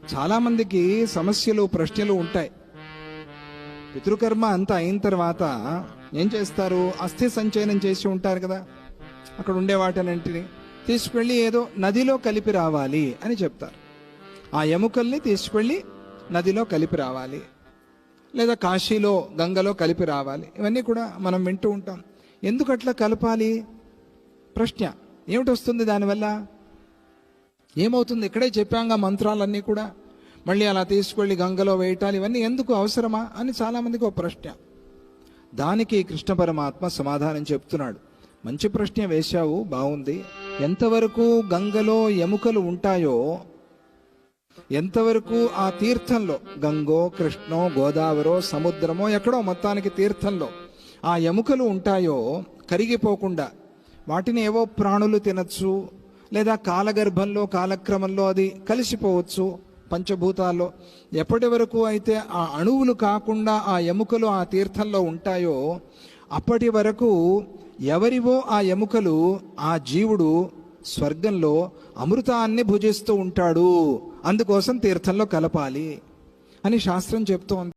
చాలామందికి సమస్యలు ప్రశ్నలు ఉంటాయి. పితృకర్మ అంతా అయిన తర్వాత ఏం చేస్తారు? అస్థి సంచయనం చేసి ఉంటారు కదా, అక్కడ ఉండే వాటినంటిని తీసుకెళ్ళి ఏదో నదిలో కలిపి రావాలి అని చెప్తారు. ఆ ఎముకల్ని తీసుకెళ్ళి నదిలో కలిపి రావాలి, లేదా కాశీలో గంగలో కలిపి రావాలి. ఇవన్నీ కూడా మనం వింటూ ఉంటాం. ఎందుకు అట్లా కలపాలి? ప్రశ్న ఏమిటి వస్తుంది దానివల్ల? ఏమవుతుంది? ఇక్కడే చెప్పాంగా మంత్రాలన్నీ కూడా, మళ్ళీ అలా తీసుకెళ్ళి గంగలో వేయటాలు ఇవన్నీ ఎందుకు అవసరమా అని చాలామందికి ఒక ప్రశ్న. దానికి కృష్ణ పరమాత్మ సమాధానం చెప్తున్నాడు. మంచి ప్రశ్న వేశావు, బాగుంది. ఎంతవరకు గంగలో ఎముకలు ఉంటాయో, ఎంతవరకు ఆ తీర్థంలో, గంగో కృష్ణో గోదావరో సముద్రమో ఎక్కడో మొత్తానికి తీర్థంలో ఆ ఎముకలు ఉంటాయో కరిగిపోకుండా, వాటిని ఏవో ప్రాణులు తినచ్చు, లేదా కాలగర్భంలో కాలక్రమంలో అది కలిసిపోవచ్చు పంచభూతాల్లో. ఎప్పటి వరకు అయితే ఆ అణువులు కాకుండా ఆ ఎముకలు ఆ తీర్థంలో ఉంటాయో అప్పటి వరకు ఎవరివో ఆ ఎముకలు ఆ జీవుడు స్వర్గంలో అమృతాన్ని భుజిస్తూ ఉంటాడు. అందుకోసం తీర్థంలో కలపాలి అని శాస్త్రం చెప్తోంది.